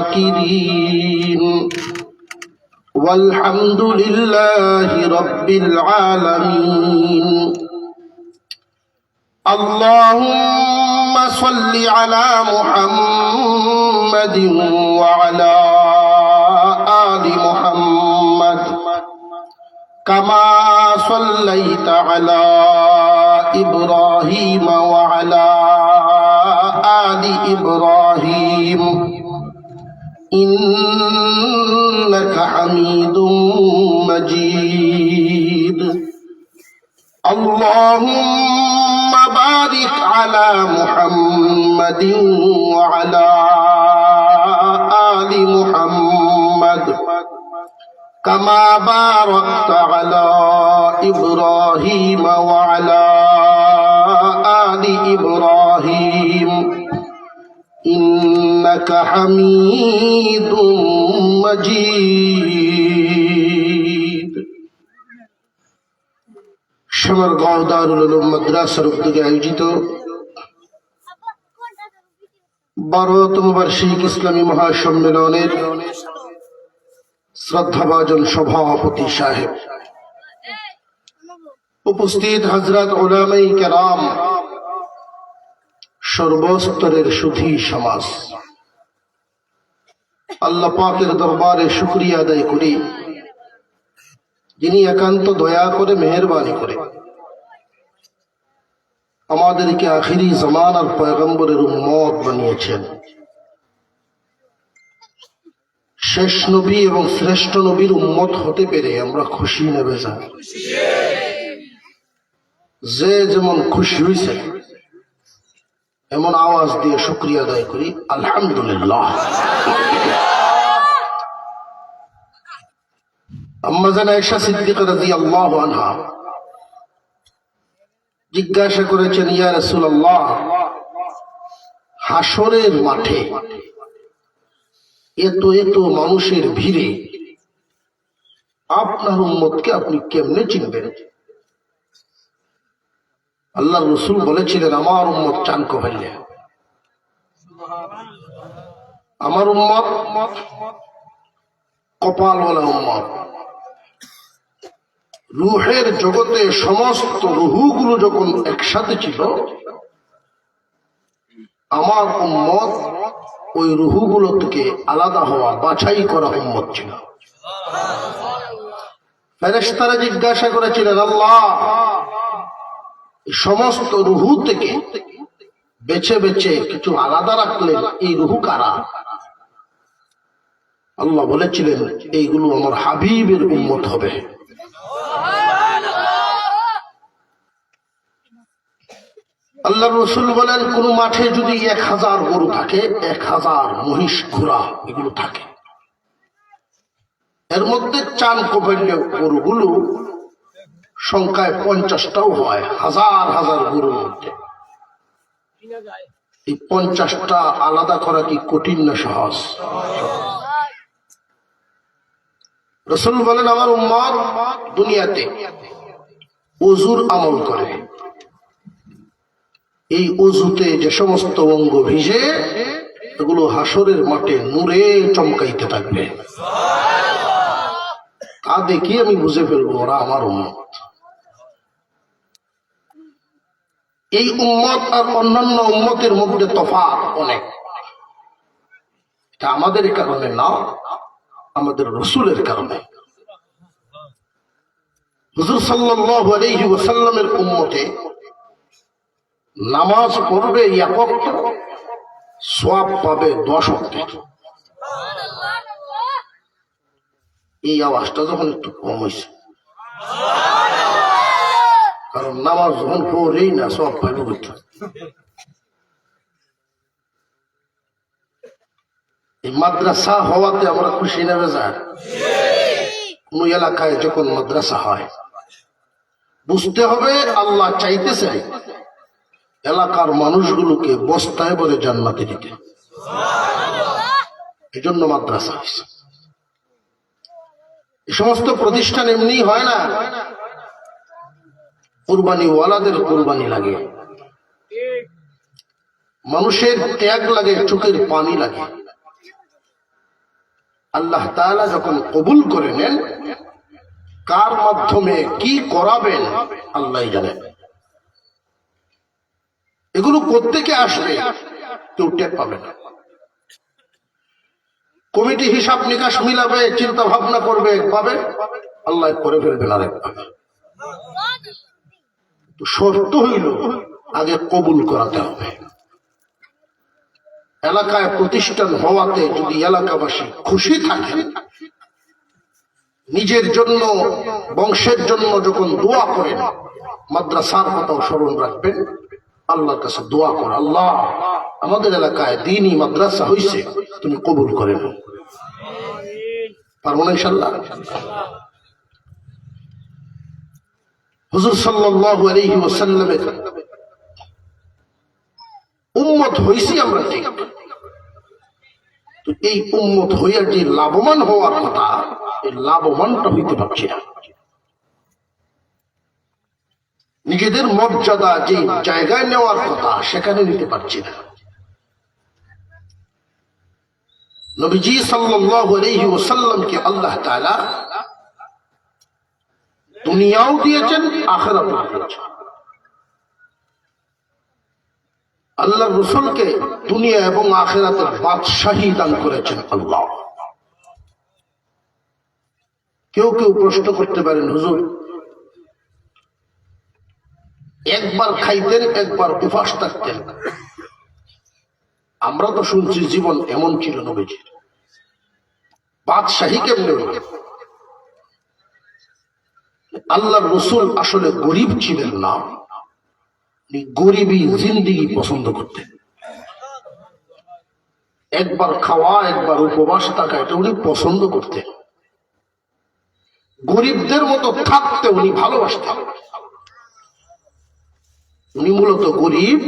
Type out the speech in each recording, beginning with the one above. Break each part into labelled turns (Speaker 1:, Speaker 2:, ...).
Speaker 1: الشاكرين والحمد لله رب العالمين اللهم صل على محمد وعلى آل محمد كما صليت على إبراهيم وعلى آل إبراهيم إنك حميد مجيد اللهم بارك على محمد وعلى آل محمد كما باركت على إبراهيم وعلى آل إبراهيم إنك حميد مجيد شمرগাঁও দারুল উলুম মাদ্রাসার উদ্যোগে আয়োজিত 12তম বার্ষিক ইসলামী মহাসম্মেলনের শ্রদ্ধাভাজন সভাপতি সাহেব, উপস্থিত হযরত উলামায়ে কেরাম, সর্বস্তরের সুধী সমাজ, আল্লাহ পাকের দরবারে শুকরিয়া আদায় করি যিনি একান্ত দয়া করে মেহেরবানি করে আমাদেরকে আখিরি জামানার পয়গম্বরের উম্মত বানিয়েছেন। শেষ নবী এবং শ্রেষ্ঠ নবীর উম্মত হতে পেরে আমরা খুশি না বেজার? যে যেমন খুশি হয়েছে এমন আওয়াজ দিয়ে শুকরিয়া আদায় করি আলহামদুলিল্লাহ। আম্মা জান আয়েশা সিদ্দিকা রাদিয়াল্লাহু আনহা জিজ্ঞাসা করেছেন, ইয়া রাসূলুল্লাহ, হাসরের মাঠে এত এত মানুষের ভিড়ে আপনার উম্মতকে আপনি কেমনে চিনবেন? আল্লাহর রাসূল বলেছিলেন, আমার উম্মত চান কইলে, আমার উম্মত কপালওয়ালা উম্মত। রূহের জগতে সমস্ত রূহগুলো যখন একসাথে ছিল, আমার উম্মত ওই রূহগুলো থেকে আলাদা হওয়া বাছাই করা উম্মত ছিল। ফেরেশতারা জিজ্ঞাসা করেছিলেন, আল্লাহ, সমস্ত রূহ থেকে বেছে বেছে কিছু আলাদা রাখলেন, এই রূহ কারা? আল্লাহ বলেছিলেন, এইগুলো আমার হাবিবের উম্মত হবে। আল্লাহর রাসূল বলেন, কোন মাঠে যদি 1000 গরু থাকে, 1000 মহিষ ঘোড়া এগুলো থাকে, এর মধ্যে চান কপাইলে গরুগুলো সংখ্যায় 50টাও হয়, হাজার হাজার গরুর মধ্যে এই 50টা আলাদা করা কি কঠিন না সহজ? রাসূল বলেন, আমার উম্মত দুনিয়াতে ওযুর আমল করে, এই ওযুতে যে সমস্ত অঙ্গ ভিজে এগুলো হাসরের মাঠে নূরে চমকাইতে থাকবে। তা দেখি আমি বুঝে ফেলবো ওরা আমার উম্মত। এই উম্মত আর অন্যান্য উম্মতের মধ্যে তফাৎ অনেক। এটা আমাদের কারণে না, আমাদের রাসূলের কারণে। হুজুর সাল্লাল্লাহু আলাইহি ওয়াসাল্লামের উম্মতে নামাজ পড়বে 1 ওয়াক্ত, সওয়াব পাবে 10 ওয়াক্ত। এই আওয়াজটা যখন একটু কম হয়েছে, কারণ নামাজ যখন পড়েই না সওয়াব পাইব কোথায়? এই মাদ্রাসা হওয়াতে আমরা খুশি না বেজার? কোন এলাকায় যখন মাদ্রাসা হয় বুঝতে হবে আল্লাহ চাইতেছে এলাকার মানুষগুলোকে বস্তায় ভরে জান্নাতে দিতে। এই জন্য মাদ্রাসা হয়েছে। এই সমস্ত প্রতিষ্ঠান এমনি হয় না, কুরবানি ওয়ালাদের কুরবানি লাগে, মানুষের ত্যাগ লাগে, চোখের পানি লাগে। আল্লাহ তাআলা যখন কবুল করে নেন, কার মাধ্যমে কি করাবেন আল্লাহই জানেন। এগুলো প্রত্যেকে আসবে, কেউ টের পাবে না। কমিটি হিসাব নিকাশ মিলাবে, চিন্তা ভাবনা করবে, পাবে, আল্লাহ করে ফেলবেন আরেক পাবে। শর্ত হইল আগে কবুল করাতে হবে। এলাকায় প্রতিষ্ঠান হওয়াতে যদি এলাকাবাসী খুশি থাকে, নিজের জন্য বংশের জন্য যখন দোয়া করেন, মাদ্রাসার কথাও স্মরণ রাখবেন, আল্লাহর কাছে দোয়া কর, আল্লাহ আমাদের এলাকায় দ্বীনি মাদ্রাসা হইছে, তুমি কবুল করে নাও। পারবো না ইনশাআল্লাহ? হুজুর সাল্লাল্লাহু আলাইহি ওয়াসাল্লামের উম্মত হইছি আমরা, ঠিক, তো এই উম্মত হইয়া যে লাভবান হওয়ার কথা, এই লাভবানটা হইতে পারছি না। নিজেদের মর্যাদা যে জায়গায় নেওয়ার কথা সেখানে নিতে পারছি না। নবীজি সাল্লাল্লাহু আলাইহি ওয়াসাল্লামকে আল্লাহ তাআলা দুনিয়াও দিয়েছেন, আখিরাতও দিয়েছেন। আল্লাহর রাসূলকে দুনিয়া এবং আখিরাতের বাদশাহী দান করেছেন আল্লাহ। কেউ কেউ প্রশ্ন করতে পারেন, হুজুর একবার খাইতেন, একবার উপাস থাকতেন, আমরা তো শুনছি জীবন এমন ছিল নবীজির, বাদশাহী কেমনে হল? আল্লাহর রাসূল আসলে গরিব ছিলেন না, গরিবী জিন্দেগি পছন্দ করতেন। একবার খাওয়া, একবার উপবাস থাকা, এটা উনি পছন্দ করতেন। গরিবদের মতো থাকতে উনি ভালোবাসতেন। উনি মূলত গরিব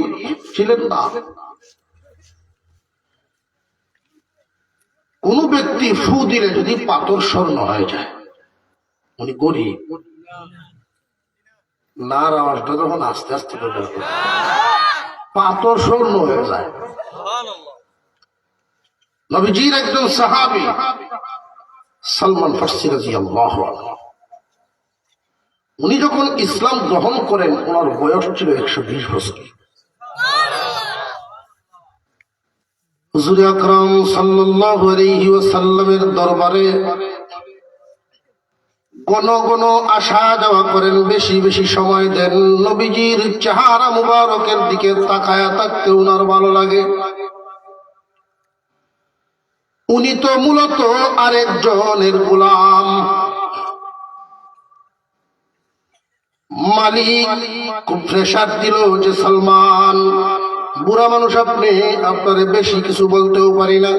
Speaker 1: ছিলেন না। কোন ব্যক্তি ফু দিলে যদি পাথর স্বর্ণ হয়ে যায়, উনি গরিব না। আওয়াজটা যখন আস্তে আস্তে পাথর স্বর্ণ হয়ে যায়। নবীজির একজন সাহাবী সালমান ফারসি রাদিয়াল্লাহু আনহু, উনি যখন ইসলাম গ্রহণ করেন, ওনার বয়স ছিল 120 বছর। হুজুর আকরাম সাল্লাল্লাহু আলাইহি ওয়াসাল্লামের দরবারে ঘন ঘন আসা যাওয়া করেন, বেশি বেশি সময় দেন। নবীজির চেহারা মুবারকের দিকে তাকায়া থাকতে উনার ভালো লাগে। উনি তো মূলত আরেকজনের গোলাম। মালিক খুব প্রেসার দিল যে, সালমান, বুড়া মানুষ আপনি, আপনারে বেশি কিছু বলতেও পারি না,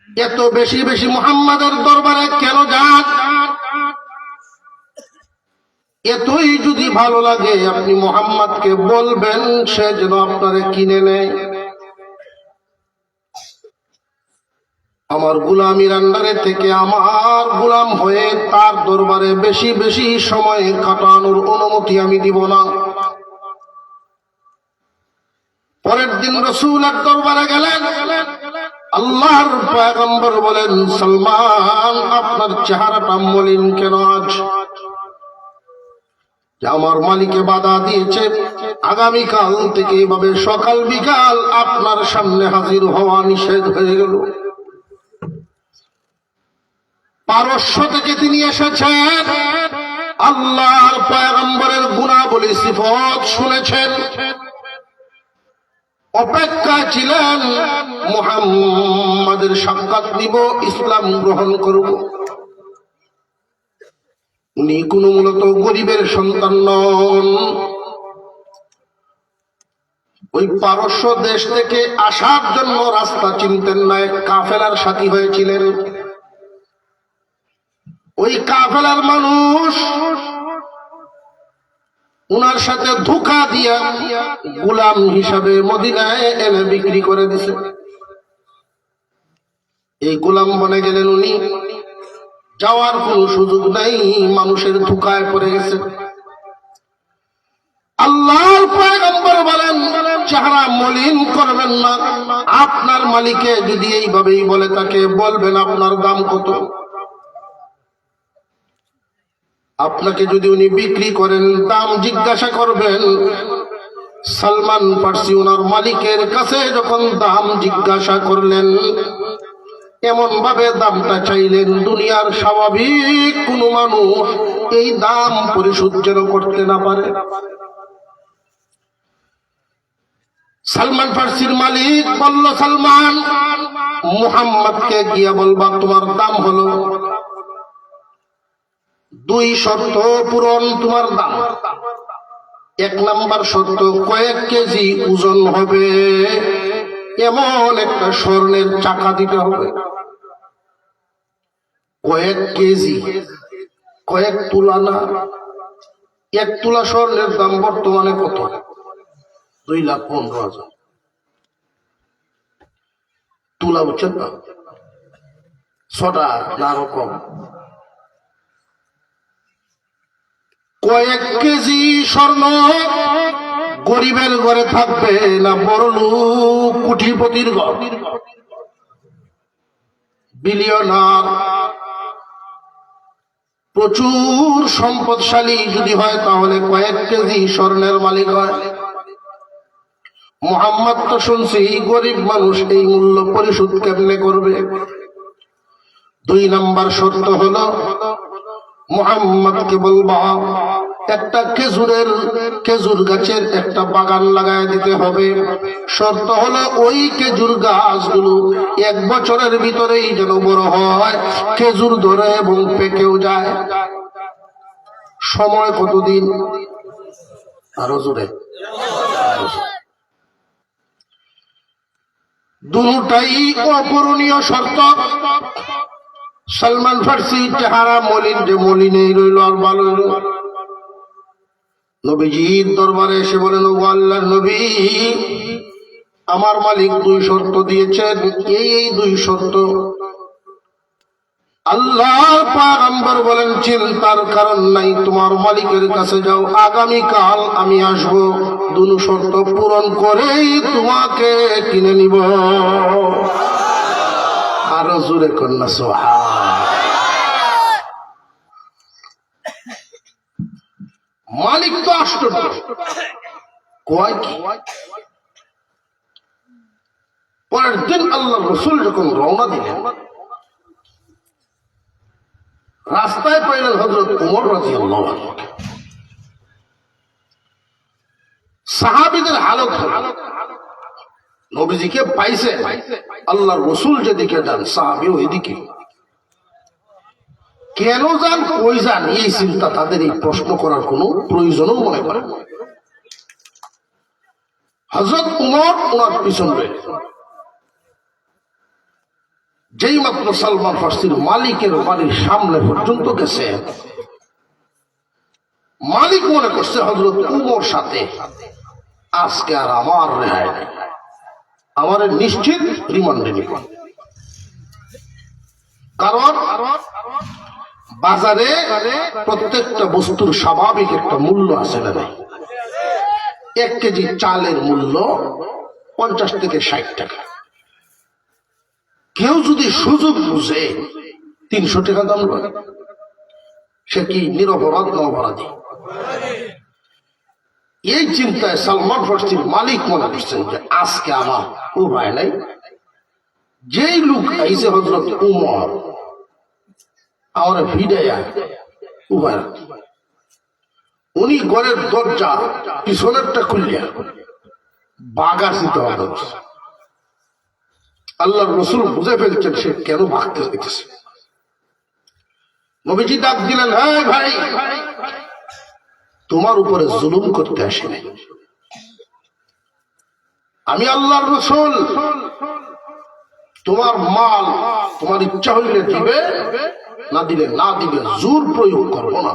Speaker 1: এত বেশি বেশি মুহাম্মাদের দরবারে কেন যান? এতই যদি ভালো লাগে, আপনি মুহাম্মাদকে বলবেন সে যেন আপনারে কিনে নেয়। আমার গোলামির আন্ডারে থেকে আমার গোলাম হয়ে তার দরবারে বেশি বেশি সময় কাটানোর অনুমতি আমি দিব না। পরের দিন রাসূলের দরবারে গেলেন। আল্লাহর পয়গম্বর বলেন, সালমান, আপনার চেহারাটা মলিন কেন আজ? আমার মালিকে বাধা দিয়েছে, আগামীকাল থেকে এভাবে সকাল বিকাল আপনার সামনে হাজির হওয়া নিষেধ হয়ে গেল। পারস্য থেকে তিনি এসেছেন, আল্লাহর পয়গম্বরের গুণাবলী সিফত শুনেছেন, অপেক্ষায় ছিলেন মুহাম্মাদের সাক্ষাৎ নিব, ইসলাম গ্রহণ করব। উনি কোন মূলত গরিবের সন্তান নন। ওই পারস্য দেশ থেকে আসার জন্য রাস্তা চিনতেন না, কাফেলার সাথী হয়েছিলেন। ওই কাফেলার মানুষ উনার সাথে ধোঁকা দিয়া গোলাম হিসাবে মদিনায় এনে বিক্রি করে দিছে। এই গোলাম বনে গেলেন উনি, যাওয়ার কোন সুযোগ নাই, মানুষের ধোঁকায় পড়ে গেছে। আল্লাহর পয়গম্বর বলেন, চেহারা মলিন করবেন না। আপনার মালিকে যদি এইভাবেই বলে তাকে বলবেন আপনার দাম কত। আপনাকে যদি উনি বিক্রি করেন দাম জিজ্ঞাসা করবেন। সালমান ফার্সি ওনার মালিকের কাছে যখন দাম জিজ্ঞাসা করলেন, এমন ভাবে দামটা চাইলেন দুনিয়ার স্বাভাবিক কোন মানুষ এই দাম পরিশোধ যেন করতে না পারে। সালমান ফার্সির মালিক বলল, সালমান, মুহাম্মদকে গিয়া বলবা তোমার দাম হলো 2 শর্ত পূরণ তোমার দাম। 1 নাম্বার শর্ত, কয়েক কেজি ওজন হবে এমন একটা স্বর্ণের চাকা দিতে হবে। কয়েক কেজি, কয়েক তুলা না। 1 তুলা স্বর্ণের দাম বর্তমানে কত? 2,15,000 তুলা, বুঝছেন না? 6টা না রকম। কয়েক কেজি স্বর্ণ গরিবের ঘরে থাকবে না বড় লোক কোটিপতির ঘর? বিলিয়নার, প্রচুর সম্পদশালী যদি হয় তাহলে কয়েক কেজি স্বর্ণের মালিক হয়। মুহাম্মদ তো শুনছি গরিব মানুষ, এই মূল্য পরিশোধ কেমনে করবে? 2 নাম্বার শর্ত হলো, মুহাম্মদকে বলবা একটা খেজুর গাছের একটা বাগান লাগায় দিতে হবে। শর্ত হলো ওই খেজুর গাছগুলো 1 বছরের ভিতরেই যেন বড় হয়, খেজুর ধরে এবং পেকেও যায়। সময় কতদিন? আরো জোরে। দুটাই অপূরণীয় শর্ত। সালমান ফার্সি চেহারা মলিন, যে মলিনেই রইল আর ভালো হইল। নবীজির দরবারে এসে বলেন, ও আল্লাহর নবী, আমার মালিক 2 শর্ত দিয়েছেন, এই 2 শর্ত। আল্লাহর পয়গম্বর বলেন, চিন্তার কারণ নাই, তোমার মালিকের কাছে যাও, আগামীকাল আমি আসব, 2 শর্ত পূরণ করেই তোমাকে কিনে নিব। আরো জোরে কন্যা সুবহান। মালিক তো আশ্চর্য, কয় কি? পরের দিন আল্লাহ রসুল যখন রওনা দিলেন, রাস্তায় পাইলেন হযরত ওমর রাদিয়াল্লাহু আনহু। সাহাবীদের হালত হলো, নবীজিকে পাইছে, আল্লাহর রসুল যেদিকে যান সাহাবী ওইদিকে। কেন যান, কই যান, এই চিন্তা তাদের এই প্রশ্ন করার কোনো প্রয়োজনও মনে করে। হযরত ওমর ওনার পিছন রয়েছে। যেই মাত্র সালমান ফার্সির মালিকের বাড়ির সামনে পর্যন্ত গেছে, মালিক মনে করছে হযরত ওমর সাথে আজকে আর আমার রেহাই নেই, আমার নিশ্চিত রিমান্ডে নিব। কারণ বাজারে প্রত্যেকটা বস্তুর স্বাভাবিক একটা মূল্য আছে না নাই? 1 কেজি চালের মূল্য 50 থেকে 60 টাকা। কেউ যদি সুযোগ বুঝে 300 টাকা দাম করে, সে কি নিরপরাধ না অপরাধী? এই চিন্তায় সালমান ফার্সির মালিক মনে করছেন যে আজকে আমার উপায় নাই। যেই লোক আইসে হযরত ওমর, আমার ভিড়াইয়া উপায়, উনি ঘরের দরজা পিছনেরটা খুলিয়া বাগাসিতে হবে। আল্লাহর রাসূল বুঝে ফেলছেন সে কেন ভাগতে চাইতেছে। নবীজি ডাক দিলেন, হ্যাঁ ভাই, তোমার উপরে জুলুম করতে আসি নাই, আমি আল্লাহর রাসূল। তোমার মাল তোমার ইচ্ছা হইলে দিবে, না দিলে না দিবে, জোর প্রয়োগ করবো না।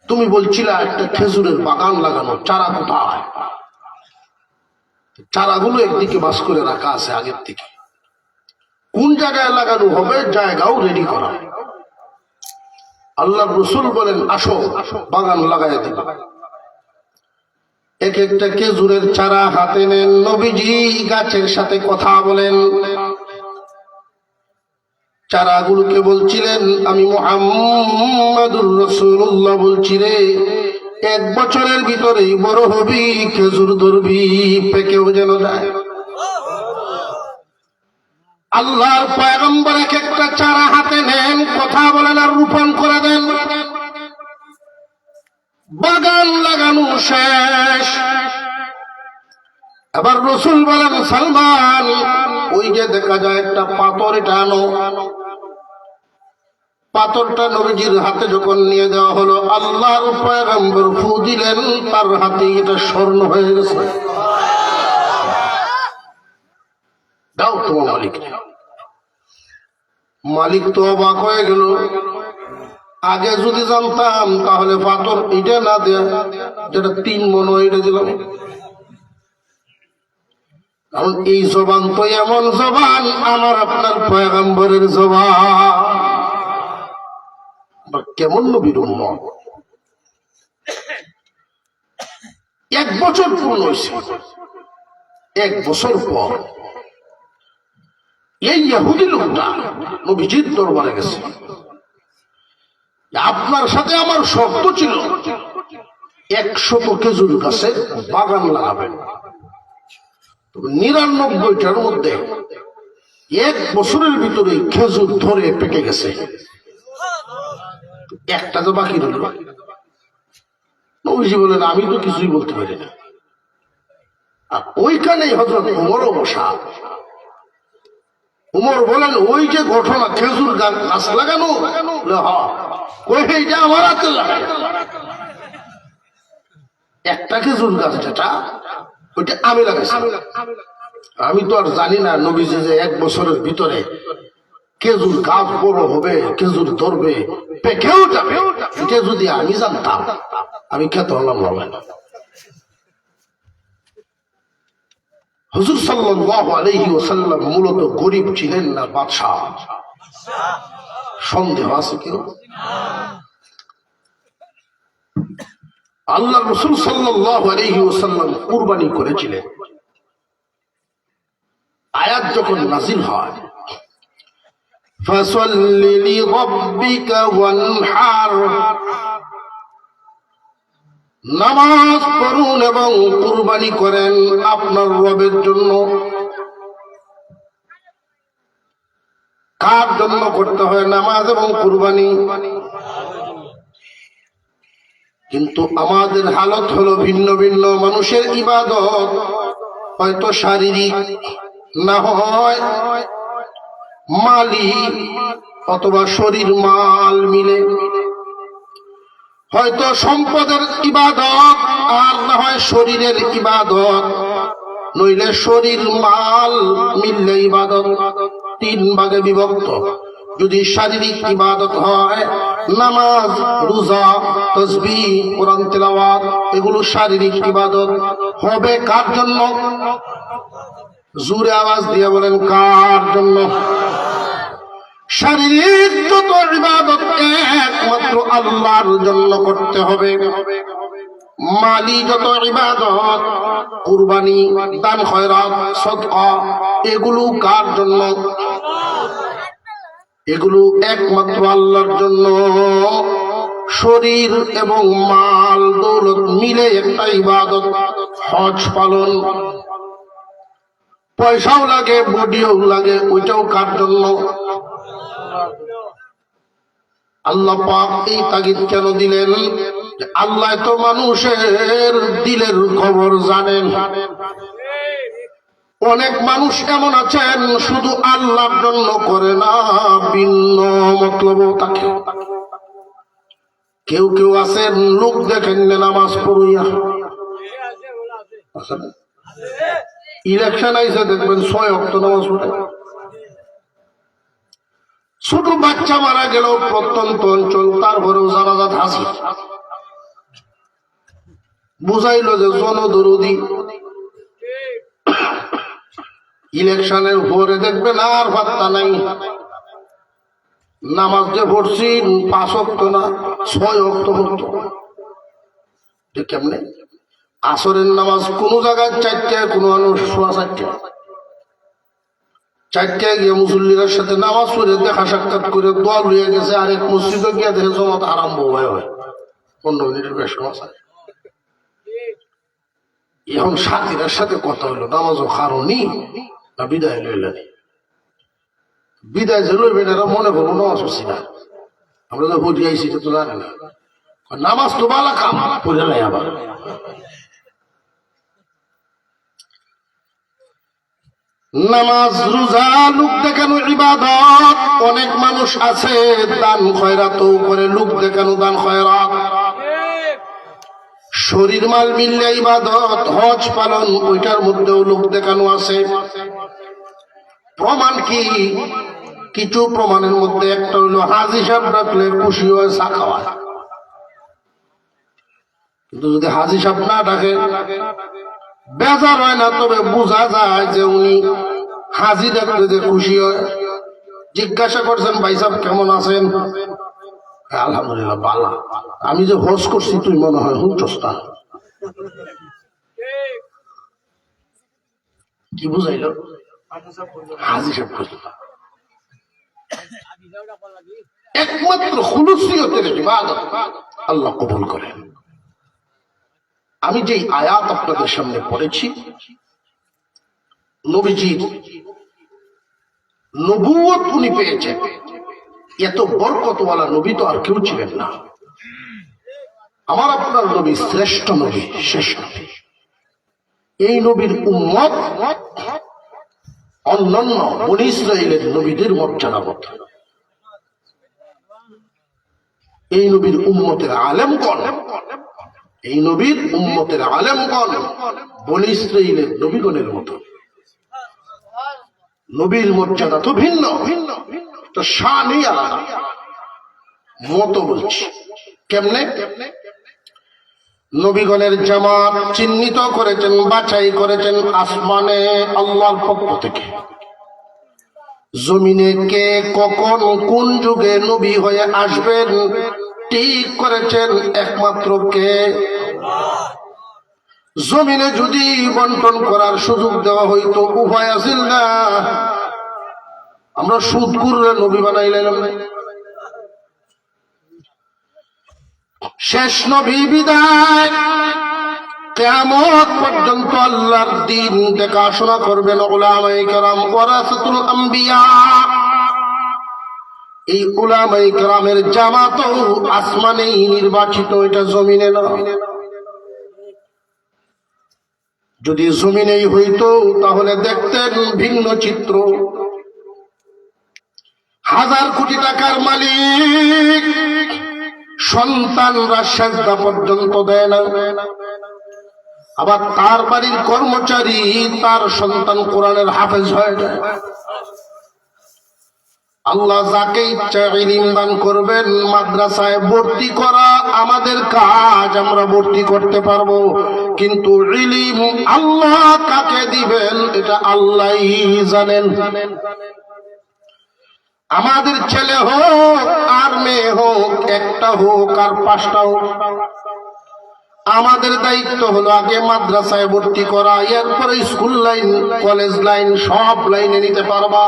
Speaker 1: তুমি বলছিলা একটা খেজুরের বাগান লাগানো, চারা কোথায়? চারাগুলো একদিকে বাস করে রাখা আছে আগের থেকে, কোন জায়গায় লাগানো হবে জায়গাও রেডি করা। আল্লাহর রাসূল বলেন, আসো বাগান লাগাইয়া দিবা। এক একটা খেজুরের চারা হাতে নেন, নবীজি গাছের সাথে কথা বলেন। চারাগুলোকে বলছিলেন, আমি মুহাম্মাদুর রাসূলুল্লাহ বলছি রে, 1 বছরের ভিতরেই বড় হবি, খেজুর ধরবি, পেকেও যেন যায়। আল্লাহর পয়গম্বর এক একটা চারা হাতে নেন, কথা বলেন আর রোপণ করে দেন। বাগান লাগানো শেষ। আবার রসুল বলেন, সালমান ওই যে দেখা যায় একটা পাথর, এটা আনো। পাথরটা নবীজির হাতে যখন নিয়ে দেওয়া হলো, আল্লাহর পয়গম্বর ফু দিলেন, তার হাতে এটা স্বর্ণ হয়ে গেছে। দাও তোমার মালিক। মালিক তো অবাক হয়ে গেল, আগে যদি জানতাম তাহলে পাথর এটা না দেয়া, যেটা 3 মণ এটা দিলাম। কারণ এই জবান তো এমন জবান, আমার আপনার পয়গম্বরের জবান। কেমন নবীর উম্মত। 1 বছর পূর্ণ হয়েছে। 1 বছর পর এই ইহুদি লোকটা নবীজির দরবারে গেছে, আপনার সাথে আমার শর্ত ছিল 100 খেজুর গাছে বাগান লাগাবেন, 99টার মধ্যে 1 বছরের ভিতরে খেজুর ধরে পেকে গেছে, একটা তো বাকি রইল। নবীজি বলেন, আমি তো কিছুই বলতে পারি না। আর ওইখানেই হযরত ওমরও বসা। ওমর বলেন, ওই যে ঘটনা খেজুর গাছ লাগানো, আমার হাতে লাগানো একটা খেজুর গাছ, যেটা ওইটা আমি লাগাইছি। আমি তো আর জানি না নবীজি যে 1 বছরের ভিতরে খেজুর গাছ বড় হবে, খেজুর ধরবে, পেকেও যাবে। এটা যদি আমি জানতাম, আমি খেতে হলাম না। হুজুর সাল্লাল্লাহু আলাইহি ওয়াসাল্লাম মূলত গরিব ছিলেন না বাদশাহ? সন্দেহ আছে কেউ? আল্লাহ রাসূল সাল্লাল্লাহু আলাইহি ওয়াসাল্লাম কুরবানি করেছিলেন। আয়াত যখন নাযিল হয়, ফাসাল্লি লিরাব্বিকা ওয়ানহার, নামাজ পড়ুন এবং কুরবানি করেন আপনার রবের জন্য। কার জন্য করতে হয় নামাজ এবং কুরবানি? কিন্তু আমাদের হালত হলো ভিন্ন ভিন্ন। মানুষের ইবাদত হয়তো শারীরিক, না হয় মালি অথবা শরীর মাল মিলে, হয়তো সম্পদের ইবাদত আর না হয় শরীরের ইবাদত, নইলে শরীর মাল মিললে ইবাদত। 3 ভাগে বিভক্ত। যদি শারীরিক ইবাদত হয়, নামাজ, রোজা, তাসবিহ, কোরআন তেলাওয়াত, এগুলো শারীরিক ইবাদত হবে। কার জন্য? জোরে আওয়াজ দিয়ে বলেন, কার জন্য? শারীরিক যত ইবাদত একমাত্র আল্লাহর জন্য করতে হবে। মালি যত ইবাদত, কুরবানি, দান, খয়রাত, সদকা, এগুলো কার জন্য? এগুলো একমাত্র আল্লাহর জন্য। শরীর এবং মাল দৌলত মিলে একটা ইবাদত। হজ পালন, পয়সাও লাগে, বডিও লাগে, ওইটাও কার জন্য? আল্লাহ পাক এই তাগিদ কেন দিলেন? আল্লাহ তো মানুষের দিলের খবর জানেন। অনেক মানুষ এমন আছেন শুধু আল্লাহর জন্য করে না, ভিন্ন মতলবও থাকে। কেউ কেউ আছেন লোক দেখেন নামাজ পড়িয়া, ইলেকশন আইসে দেখবেন 6 ওয়াক্ত নামাজ পড়ে। ছোট বাচ্চা মারা গেল প্রত্যন্ত অঞ্চল, তারপরেও জানাজাত হাজির। বুঝাইল যে জনদরদি। ইলেকশনের পরে দেখবেন আর বার্তা নাই, নামাজ যে পড়ছি 5 ওয়াক্ত না 6 ওয়াক্ত হতো। কেমনে আসরের নামাজ কোন জায়গায় 4টায়, কোন মানুষ 4:15। 4টায় গিয়ে মুসল্লিদের সাথে নামাজ পড়ে দেখা সাক্ষাৎ করে দোয়া লইয়া গেছে, আরেক মসজিদে গিয়ে দেখে জমাত আরম্ভ হয় 15 মিনিটের বেশ সময়। এখন সাথীদের সাথে কথা হইলো, নামাজও কারণই না বিদায় লইলেন। বিদায় যে লইবেন এরা মনে করবো নামাজ পড়ছি না, আমরা তো ভোট আইসি তো জানে না। নামাজ তো বালা কাম পড়ে নাই আবার। নামাজ রোজা লোক দেখানো ইবাদত। অনেক মানুষ আছে দান খয়রাতও করে, লোক দেখানো দান খয়রাত। শরীর মাল মিললে ইবাদত, হজ পালন ওইটার মধ্যেও লোক দেখানো আছে। প্রমাণ কি? কিছু প্রমাণের মধ্যে একটা হইলো হাজি সাহেব ডাকলে খুশি হয়ে চা খাওয়া। কিন্তু যদি হাজি সাহেব না ডাকে বেজার হয় না, তবে বোঝা যায় যে উনি হাজি ডাকলে যে খুশি হয়। জিজ্ঞাসা করছেন ভাই সাহেব কেমন আছেন? আলহামদুলিল্লাহ বালা। আমি যে হজ করছি তুই মনে হয় হুঁচস না। কি বুঝাইল? হাজি সাহেব একমাত্র খুলুসিয়তের ইবাদত আল্লাহ কবুল করেন। আমি যেই আয়াত আপনাদের সামনে পড়েছি, নবীজির নবুয়ত উনি পেয়েছেন। এত বরকতওয়ালা নবী তো আর কেউ ছিলেন না। আমার আপনার নবী শ্রেষ্ঠ নবী, শেষ নবী। এই নবীর উম্মত অন্যান্য বনী ইসরাইলের নবীদের মর্যাদাবত। এই নবীর উম্মতের আলেমগণ, এই নবীর উম্মতের আলেমগণ বনী ইসরাইলের নবীগণের মতো। নবীর মর্যাদা তো ভিন্ন, তো শানই আলাদা। মতো বলছি কেমনে? নবীগণের জামাত চিহ্নিত করেছেন, বাছাই করেছেন আসমানে আল্লাহর পক্ষ থেকে। জমিনে কে কখন কোন যুগে নবী হয়ে আসবেন ঠিক করেছেন একমাত্র কে? জমিনে যদি বন্টন করার সুযোগ দেওয়া হইতো উভয় আসিল না, আমরা সুদ করলে নবী বানাইলাম। শেষ নবী বিদায়, কিয়ামত পর্যন্ত আল্লাহর দ্বীন দেখাশোনা করবেন উলামায়ে কেরাম, ওয়ারাসাতুল আম্বিয়া। এই উলামায়ে কেরামের জামাতও আসমানেই নির্বাচিত, এটা জমিনে না। যদি জমিনেই হইতো তাহলে দেখতেন ভিন্ন চিত্র। 1000 কোটি টাকার মালিক সন্তানরা সেজদা পর্যন্ত দেয় না, আবার তার বাড়ির কর্মচারী তার সন্তান কোরআনের হাফেজ হয়ে যায়। আল্লাহ যাকে ইচ্ছা ইলম দান করবেন। মাদ্রাসায় ভর্তি করা আমাদের কাজ, আমরা ভর্তি করতে পারবো, কিন্তু ইলম আল্লাহ কাকে দিবেন এটা আল্লাহই জানেন। আমাদের ছেলে হোক আর মেয়ে হোক, একটা হোক আর 5টা হোক, আমাদের দায়িত্ব হলো আগে মাদ্রাসায় ভর্তি করা, এরপরে স্কুল লাইন, কলেজ লাইন, সব লাইনে নিতে পারবা।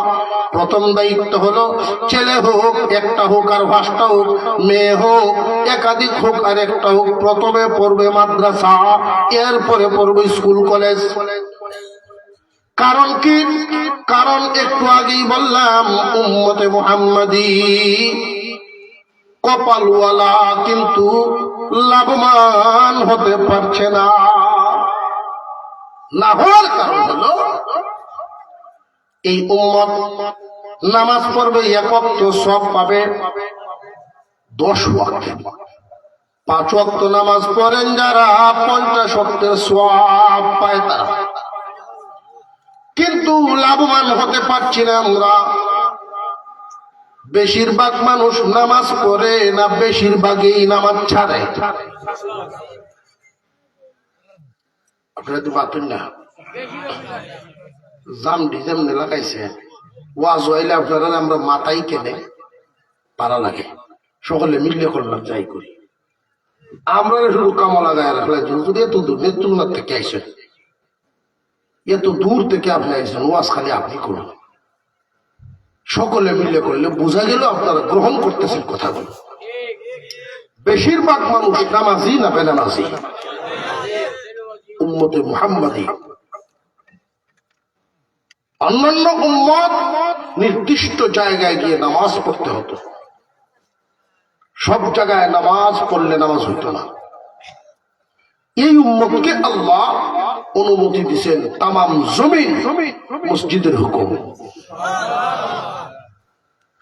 Speaker 1: প্রথম দায়িত্ব হলো ছেলে হোক একটা হোক আর 5টা হোক, মেয়ে হোক একাধিক হোক আর একটা হোক, প্রথমে পড়বে মাদ্রাসা, এরপরে পড়বে স্কুল কলেজ। কারণ কি? কারণ একটু আগেই বললাম উম্মতে মুহাম্মাদি কপালওয়ালা কিন্তু লাভবান হতে পারছে না। না হওয়ার কারণ হলো এই উম্মত নামাজ পড়বে এক ওয়াক্ত, সব পাবে 10 ওয়াক্ত। 5 ওয়াক্ত নামাজ পড়েন যারা, 50 ওয়াক্তের সওয়াব পায় তারা। কিন্তু লাভবান হতে পারছি না আমরা। বেশিরভাগ মানুষ নামাজ পড়ে না, বেশিরভাগই নামাজ ছাড়ে। আপনারা তো পাবেন না, জামডি যেমনি লাগাইছে ওয়াজ হইলে আপনারা আমরা মাথায় কেনে পারা লাগে, সকলে মিললে করলাম যাই করি। আমরা শুধু কামা লাগায় রাখলাম যদি এত দূর নেত্রকোনার থেকে আইসেন, এত দূর থেকে আপনি আইসেন, ওয়াজ খালি আপনি করুন, সকলে মিলে করলে বোঝা গেল আপনারা গ্রহণ করতেছেন কথাগুলো। বেশিরভাগ মানুষ নামাজি না বেনামাজি? উম্মতে মুহাম্মাদি। অন্যান্য উম্মত নির্দিষ্ট জায়গায় গিয়ে নামাজ পড়তে হতো, সব জায়গায় নামাজ পড়লে নামাজ হইত না। এই উম্মতকে আল্লাহ অনুমতি দিচ্ছেন তামাম জমিন মসজিদের হুকুম।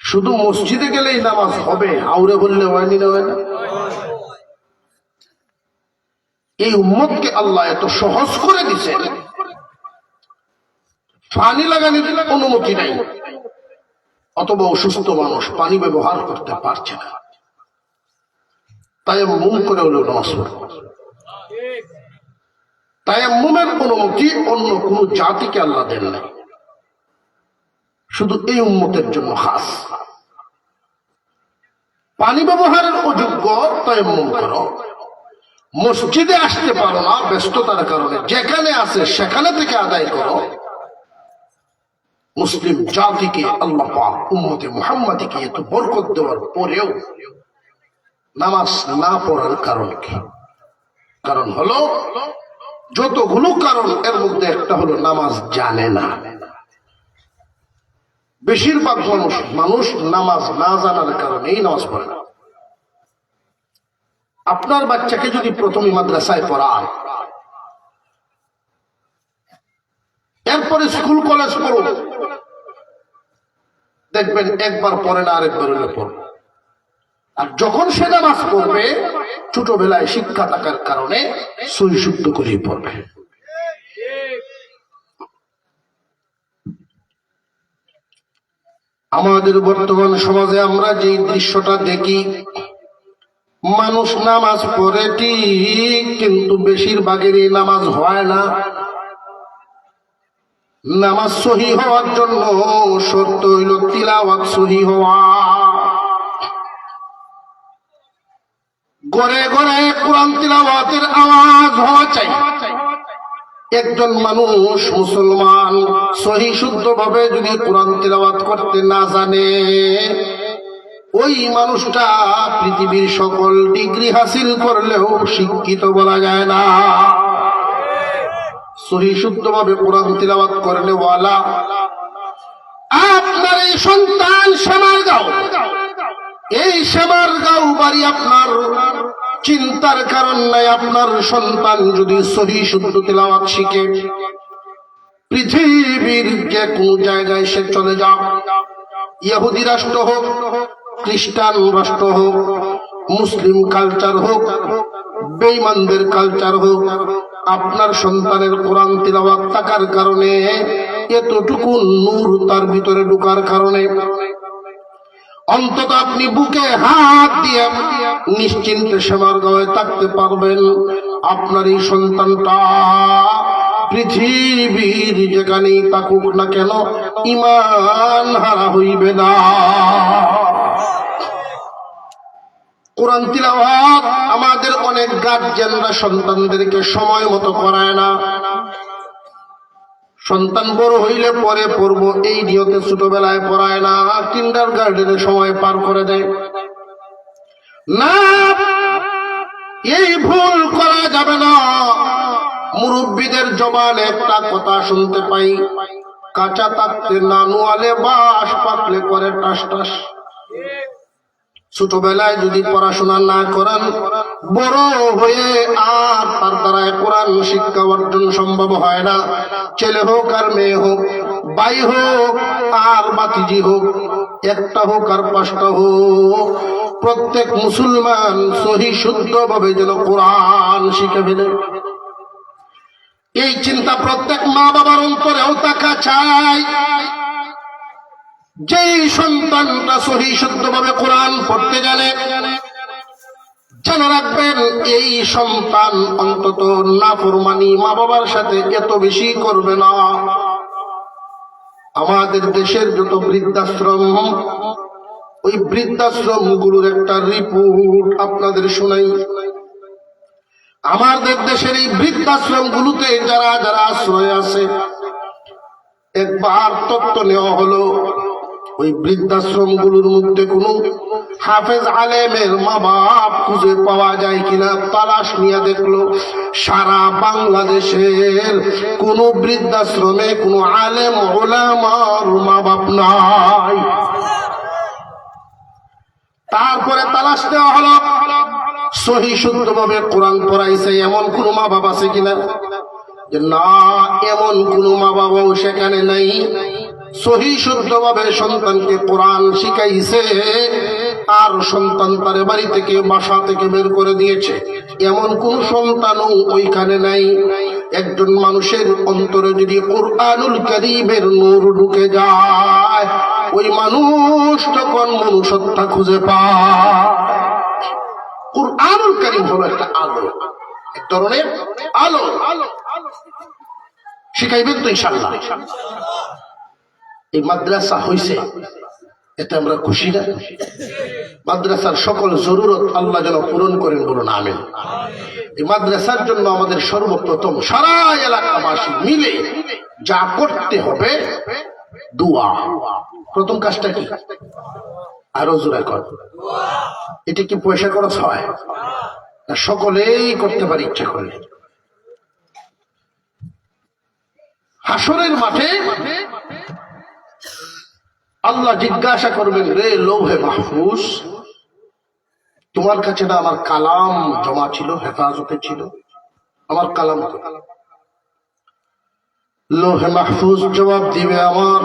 Speaker 1: শুধু মসজিদে গেলেই নামাজ হবে, আউরে বললে হয়নি না হয় না? এই উম্মতকে আল্লাহ এত সহজ করে দিচ্ছেন, পানি লাগানোর অনুমতি নাই, অথবা অসুস্থ মানুষ পানি ব্যবহার করতে পারছে না, তায়াম্মুম করে হলেও নামাজ পড়বে। তায়াম্মুমের অনুমতি অন্য কোন জাতিকে আল্লাহ দেন নাই, শুধু এই উম্মতের জন্য খাস। পানি ব্যবহারের অযোগ্য তায়াম্মুম করো, মসজিদে আসতে পারো না ব্যস্ততার কারণে, যেখানে আছে সেখানে থেকে আদায় করো। মুসলিম জাতিকে আল্লাহ পাক উম্মতে মুহাম্মাদিকে এত বরকত দেওয়ার পরেও নামাজ না পড়ার কারণ কি? কারণ হলো যতগুলো কারণ, এর মধ্যে একটা হলো নামাজ জানে না। বেশিরভাগ মানুষ নামাজ না জানার কারণেই নামাজ পড়ে না। আপনার বাচ্চাকে যদি প্রথমে মাদ্রাসায় পড়ান, এরপরে স্কুল কলেজ পড়ুন, দেখবেন একবার পড়ে না, আরেকবার হলে পড়বে। আর যখন সে নামাজ পড়বে, ছোটবেলায় শিক্ষা থাকার কারণে সহি শুদ্ধ করেই পড়বে। আমাদের বর্তমান সমাজে আমরা যে দৃশ্যটা দেখি, মানুষ নামাজ পড়ে ঠিক, কিন্তু বেশিরভাগেরই নামাজ হয় না। নামাজ সহি হওয়ার জন্য শর্ত হইল তিলাওয়াত সহি হওয়া। ঘরে ঘরে কোরআন তিলাওয়াতের আওয়াজ হওয়া চাই। একজন মানুষ মুসলমান সহি শুদ্ধ ভাবে যদি কোরআন তিলাওয়াত করতে না জানে, ওই মানুষটা পৃথিবীর সকল ডিগ্রি হাসিল করলেও শিক্ষিত বলা যায় না। সহি শুদ্ধ ভাবে কোরআন তিলাওয়াত করলে ওয়ালা আপনার এই সন্তান শ্যামারগাঁও, এই শ্যামারগাঁও বাড়ি আপনার চিন্তার কারণ নাই। আপনার সন্তান যদি সহি শুদ্ধ তিলাওয়াত শিখে, পৃথিবীর যে কোন জায়গায় সে চলে যাক, ইহুদি রাষ্ট্র হোক, খ্রিস্টান রাষ্ট্র হোক, মুসলিম কালচার হোক, বেঈমানদের কালচার হোক, আপনার সন্তানের কোরআন তিলাওয়াত থাকার কারণে, এতটুকু নূর তার ভিতরে ঢোকার কারণে অন্তত আপনি বুকে হাত দিয়ে নিশ্চিন্তে শ্যামারগাঁওয়ে থাকতে পারবেন। আপনার এই সন্তানটা পৃথিবীর যেখানেই থাকুক না কেন ঈমান হারা হইবে না। কোরআন তিলাওয়াত আমাদের অনেক গার্জিয়ানরা সন্তানদেরকে সময় মতো করায় না। সন্তান বড় হইলে পরে পড়বো এই নিয়তে ছোটবেলায় পড়ায় না, কিন্ডার গার্ডেনে সময় পার করে দেয় না। এই ভুল করা যাবে না। মুরব্বীদের জবানে একটা কথা শুনতে পাই, কাঁচা থাকতে নানু আলে বাস, পাকলে করে টাস টাস। ছোটবেলায় যদি পড়াশোনা না করেন, বড় হয়ে আর তার দ্বারা কোরআন শিক্ষা অর্জন সম্ভব হয় না। ছেলে হোক আর মেয়ে হোক, ভাই হোক আর ভাতিজি হোক, একটা হোক আর পাঁচটা হোক, প্রত্যেক মুসলমান সহি শুদ্ধ ভাবে যেন কোরআন শিখে ফেলে, এই চিন্তা প্রত্যেক মা বাবার অন্তরেও থাকা চাই। যেই সন্তানটা সহি শুদ্ধভাবে কোরআন পড়তে জানে, জানা রাখবেন এই সন্তান অন্তত নাফরমানি মা বাবার সাথে এত বেশি করবে না। আমাদের দেশের যত বৃদ্ধাশ্রম, ওই বৃদ্ধাশ্রম গুলোর একটা রিপোর্ট আপনাদের শোনাই। আমাদের দেশের এই বৃদ্ধাশ্রম গুলোতে যারা যারা আশ্রয় আছে, একবার তত্ত্ব নেওয়া হলো ওই বৃদ্ধাশ্রম গুলোর মধ্যে কোন হাফেজ আলেমের মা বাপ খুঁজে পাওয়া যায় কিনা তালাশ নিয়ে দেখলো সারা বাংলাদেশের কোন বৃদ্ধাশ্রমে কোন আলেম ওলামার মা বাপ নাই। তারপরে তালাশ দেওয়া হলো সহি শুদ্ধভাবে কোরআন পড়াইছে এমন কোন মা বাপ আছে কিনা, যে না, এমন কোন মা বাবাও সেখানে নাই। সহি শুদ্ধভাবে সন্তানকে কোরআন শিখাইছে আর সন্তান তার বাড়ি থেকে বাসা থেকে বের করে দিয়েছে, এমন কোন সন্তানও ওইখানে নাই। একজন মানুষের অন্তরে যদি কুরআনুল কারীমের নূর ঢুকে যায়, ওই মানুষ তখন মনুষ্যত্ব খুঁজে পায়। কুরআনুল কারীম হলো একটা আলো, এক ধরনের আলো। শিখাইবেন তো ইনশাআল্লাহ? এই মাদ্রাসা হইছে, এতে আমরা খুশি না? মাদ্রাসার সকল জরুরত আল্লাহ যেন পূরণ করেন, বলুন আমিন। এই মাদ্রাসার জন্য আমাদের সর্বপ্রথম সারা এলাকাবাসী মিলে যা করতে হবে দোয়া। প্রথম কাজটা কি? আরো জোরে কর। এটা কি পয়সা খরচ হয়? সকলেই করতে পারে ইচ্ছা করলে। হাসরের মাঠে আল্লাহ জিজ্ঞাসা করবেন, রে লৌহে মাহফুজ, তোমার কাছে না আমার কালাম জমা ছিল, হেফাজতে ছিল, আমার কালাম। লৌহে মাহফুজ জবাব দিবে, আমার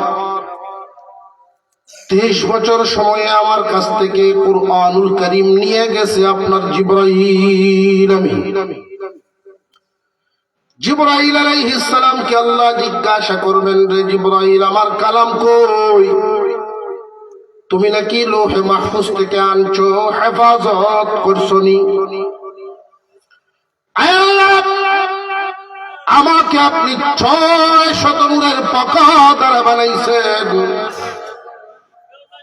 Speaker 1: 23 বছর সময়ে আমার কাছ থেকে কুরআনুল কারীম নিয়ে গেছে আপনার জিবরাইল আমিন। জিবরাইল আলাইহিস সালামকে আল্লাহ জিজ্ঞাসা করবেন, রে জিবরাইল, আমার কালাম কই? তুমি নাকি লৌহে মাহফুজ থেকে আনছো, হেফাজত করছো নি? আমাকে আপনি 600 নূরের পাখা দ্বারা বানাইছেন,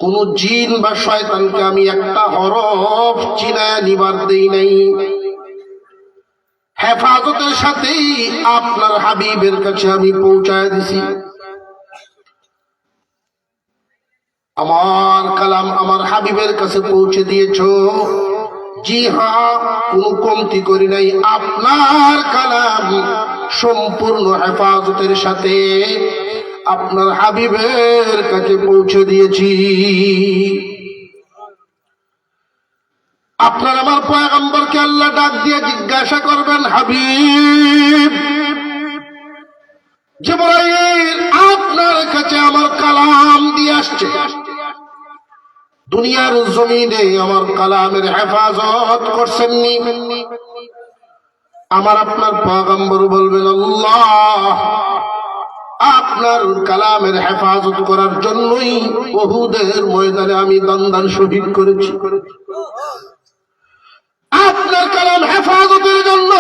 Speaker 1: কোন জিন বা শয়তানকে আমি একটা হরফ চিনায় নিবার দেই নাই। হেফাজতের সাথেই আপনার হাবিবের কাছে আমি পৌঁছায় দিছি। আমার কালাম আমার হাবিবের কাছে পৌঁছে দিয়েছো। জি হ্যাঁ, কোন কমতি করি নাই। আপনার কালাম সম্পূর্ণ হেফাজতের সাথে আপনার হাবিবের কাছে পৌঁছে দিয়েছি। আপনার আমার পয়গম্বরকে আল্লাহ ডাক দিয়ে জিজ্ঞাসা করবেন, হাবিব জিবরাইল আপনার কাছে আমার কালাম দিয়ে আসছে, দুনিয়ার জমিনে আমার কালামের হেফাজত করছেননি? আমার আপনার পয়গম্বর বলবেন, আল্লাহ আপনার কালামের হেফাজত করার জন্যই উহুদের ময়দানে আমি দান শহীদ করেছি। আপনার কালাম হেফাজতের জন্য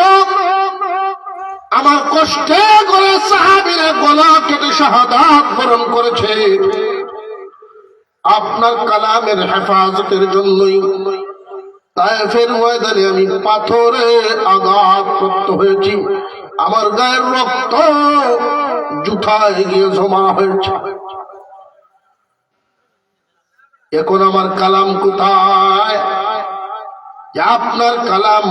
Speaker 1: আমার কষ্টে করে সাহাবীরা গলা কেটে শাহাদাত বরণ করেছে। আপনার কালামের হেফাজতের জন্যই তায়েফের ময়দানে আমি পাথরে আঘাতপ্রাপ্ত হয়েছি, আমার গায়ের রক্ত জুতায় গিয়ে জমা হয়েছে। এখন আমার কালাম কোথায়? আপনার কালাম